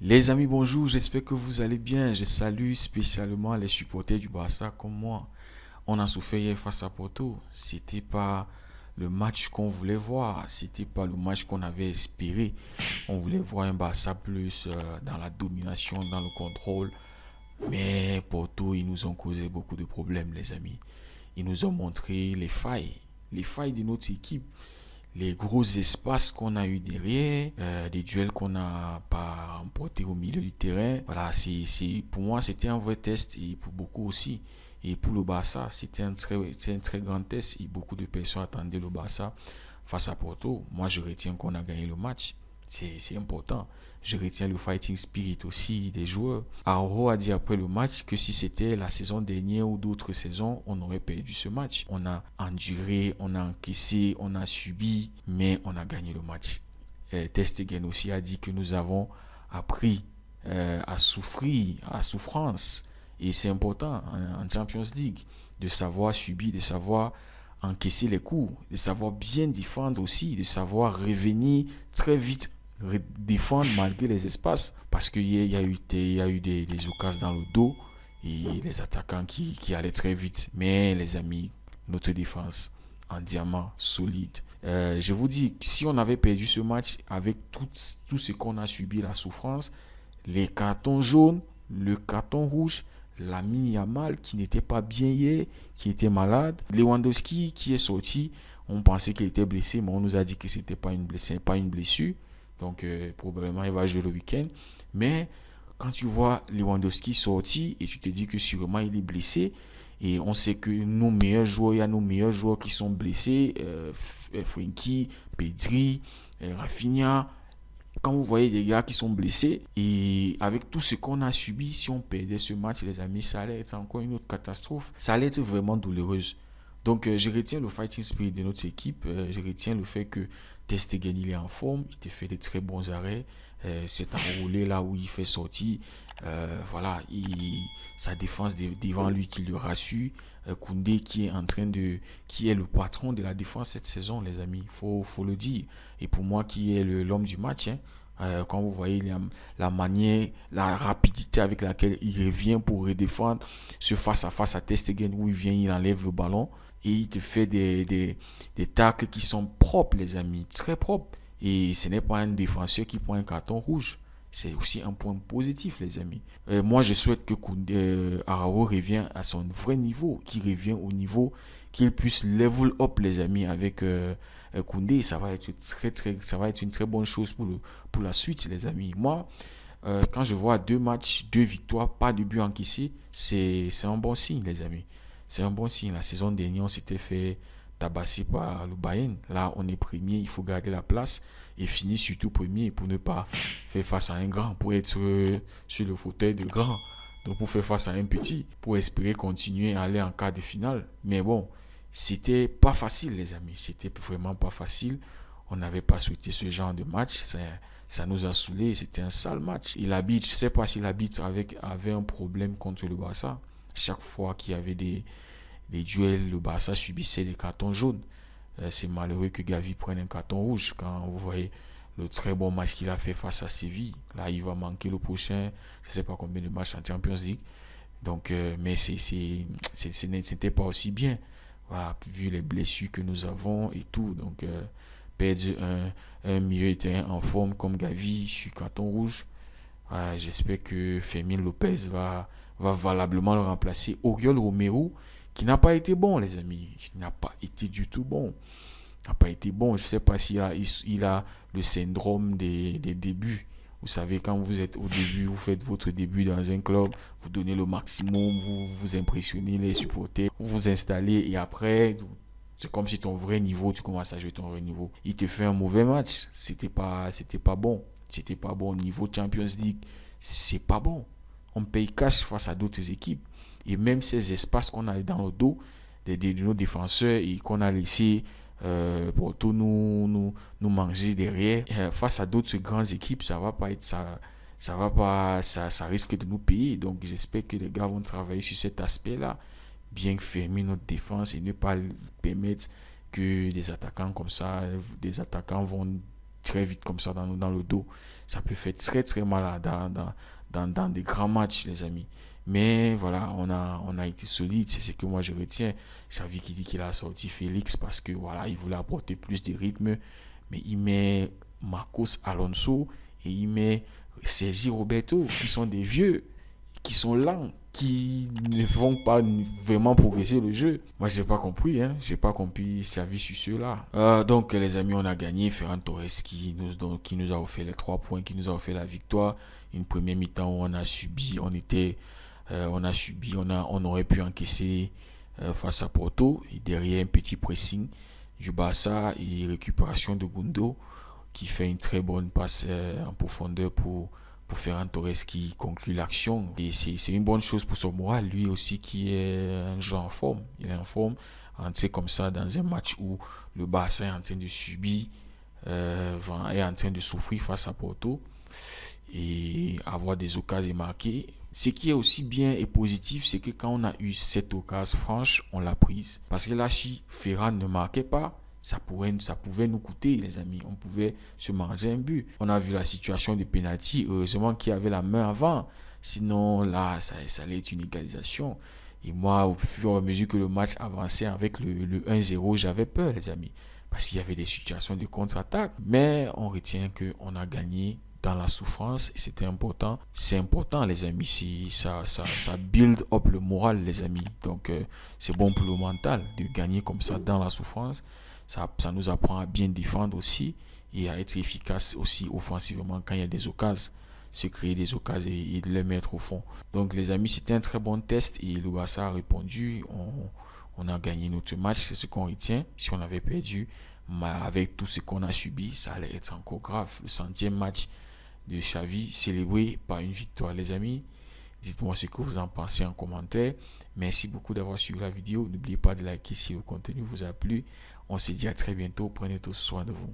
Les amis, bonjour, j'espère que vous allez bien. Je salue spécialement les supporters du Barça comme moi. On a souffert hier face à Porto. C'était pas le match qu'on voulait voir. C'était pas le match qu'on avait espéré. On voulait voir un Barça plus dans la domination, dans le contrôle. Mais Porto, ils nous ont causé beaucoup de problèmes, les amis. Ils nous ont montré les failles de notre équipe, les gros espaces qu'on a eu derrière, des duels qu'on n'a pas remportés au milieu du terrain. Voilà, pour moi, c'était un vrai test et pour beaucoup aussi. Et pour le Barça, c'était un très grand test et beaucoup de personnes attendaient le Barça face à Porto. Moi, je retiens qu'on a gagné le match. C'est important. Je retiens le fighting spirit aussi des joueurs. Araujo a dit après le match que si c'était la saison dernière ou d'autres saisons, on aurait perdu ce match. On a enduré, on a encaissé, on a subi, mais on a gagné le match. Ter Stegen aussi a dit que nous avons appris à souffrir, à la souffrance. Et c'est important en Champions League de savoir subir, de savoir encaisser les coups, de savoir bien défendre aussi, de savoir revenir très vite défendre malgré les espaces. Parce qu'il y a eu des occasions dans le dos et les attaquants qui allaient très vite. Mais les amis, notre défense en diamant solide. Je vous dis, si on avait perdu ce match avec tout ce qu'on a subi, la souffrance, les cartons jaunes, le carton rouge, Lamine Yamal qui n'était pas bien hier, qui était malade, Lewandowski qui est sorti, on pensait qu'il était blessé, mais on nous a dit que c'était pas une blessure. Donc probablement il va jouer le week-end. Mais quand tu vois Lewandowski sorti et tu te dis que sûrement il est blessé, et on sait que nos meilleurs joueurs, il y a nos meilleurs joueurs qui sont blessés, Frenkie, Pedri, Rafinha. Quand vous voyez des gars qui sont blessés et avec tout ce qu'on a subi, si on perdait ce match, les amis, ça allait être encore une autre catastrophe. Ça allait être vraiment douloureuse. Donc, je retiens le fighting spirit de notre équipe. Je retiens le fait que Ter Stegen, il est en forme. Il te fait de très bons arrêts. C'est enroulé là où il fait sortir. Voilà, sa défense devant lui qui le rassure. Koundé qui est qui est le patron de la défense cette saison, les amis. Faut le dire. Et pour moi, qui est l'homme du match, hein. Quand vous voyez la manière, la rapidité avec laquelle il revient pour redéfendre ce face à Ter Stegen où il vient, il enlève le ballon et il te fait des tacles qui sont propres, les amis, très propres. Et ce n'est pas un défenseur qui prend un carton rouge. C'est aussi un point positif, les amis. Moi, je souhaite que Araujo revienne à son vrai niveau, qu'il revienne au niveau, qu'il puisse level up, les amis, avec Koundé. Ça va être une très bonne chose pour la suite, les amis. Moi, quand je vois 2 matchs, 2 victoires, pas de but encaissé, c'est un bon signe, les amis. C'est un bon signe. La saison dernière, on s'était fait tabasser par le Bayern. Là, on est premier, il faut garder la place et finir surtout premier pour ne pas faire face à un grand, pour être sur le fauteuil de grand. Donc, pour faire face à un petit, pour espérer continuer à aller en quart de finale. Mais bon, c'était pas facile, les amis. C'était vraiment pas facile. On n'avait pas souhaité ce genre de match. Ça nous a saoulés. C'était un sale match. Et l'arbitre, je ne sais pas si l'arbitre avait un problème contre le Barça. Chaque fois qu'il y avait des duels, le Barça subissait des cartons jaunes. C'est malheureux que Gavi prenne un carton rouge quand vous voyez le très bon match qu'il a fait face à Séville. Là, il va manquer le prochain, je ne sais pas combien de matchs en Champions League. Donc, mais c'était pas aussi bien. Voilà, vu les blessures que nous avons et tout. Donc, perdre un milieu de terrain en forme comme Gavi sur carton rouge. J'espère que Fermin Lopez va valablement le remplacer. Oriol Romero, qui n'a pas été bon, les amis. Qui n'a pas été du tout bon. N'a pas été bon. Je ne sais pas il a le syndrome des débuts. Vous savez, quand vous êtes au début, vous faites votre début dans un club, vous donnez le maximum, vous impressionnez les supporters, vous vous installez et après, c'est comme si ton vrai niveau, tu commences à jouer ton vrai niveau. Il te fait un mauvais match. C'était pas bon. C'était pas bon au niveau Champions League. C'est pas bon. On paye cash face à d'autres équipes. Et même ces espaces qu'on a dans le dos de nos défenseurs et qu'on a laissé pour tout nous manger derrière, face à d'autres grandes équipes, ça va pas être ça va pas ça risque de nous payer. Donc j'espère que les gars vont travailler sur cet aspect-là, bien fermer notre défense et ne pas permettre que des attaquants comme ça, des attaquants vont très vite comme ça dans le dos. Ça peut faire très très mal dans des grands matchs, les amis. Mais voilà, on a été solide, c'est ce que moi je retiens. Xavi qui dit qu'il a sorti Félix parce que voilà, il voulait apporter plus de rythme, mais il met Marcos Alonso et il met Sergi Roberto, qui sont des vieux, qui sont lents, qui ne vont pas vraiment progresser le jeu. Moi, j'ai pas compris, hein. J'ai pas compris Xavi sur ceux-là. Donc, les amis, on a gagné. Ferran Torres qui nous a offert les 3 points, qui nous a offert la victoire. Une première mi-temps où on a subi, on aurait pu encaisser face à Porto. Et derrière, un petit pressing du Barça et récupération de Gundo qui fait une très bonne passe en profondeur pour Ferran Torres qui conclut l'action. Et c'est une bonne chose pour son moral, lui aussi qui est un joueur en forme. Il est en forme, entrer comme ça dans un match où le Barça est en train de subir, est en train de souffrir face à Porto et avoir des occasions marquées. Ce qui est aussi bien et positif, c'est que quand on a eu cette occasion franche, on l'a prise. Parce que là, si Ferran ne marquait pas, ça pouvait nous coûter, les amis. On pouvait se manger un but. On a vu la situation des pénaltys. Heureusement qu'il y avait la main avant. Sinon, là, ça allait être une égalisation. Et moi, au fur et à mesure que le match avançait avec le 1-0, j'avais peur, les amis. Parce qu'il y avait des situations de contre-attaque. Mais on retient qu'on a gagné dans la souffrance et c'était important. C'est important, les amis. Ça build up le moral, les amis. Donc, c'est bon pour le mental de gagner comme ça dans la souffrance. Ça nous apprend à bien défendre aussi et à être efficace aussi offensivement quand il y a des occasions, se créer des occasions et de les mettre au fond. Donc les amis, c'était un très bon test et le Barça a répondu. On a gagné notre match, c'est ce qu'on retient. Si on avait perdu, mais avec tout ce qu'on a subi, ça allait être encore grave. Le 100e match de Xavi célébré par une victoire, les amis. Dites-moi ce que vous en pensez en commentaire. Merci beaucoup d'avoir suivi la vidéo. N'oubliez pas de liker si le contenu vous a plu. On se dit à très bientôt. Prenez tous soin de vous.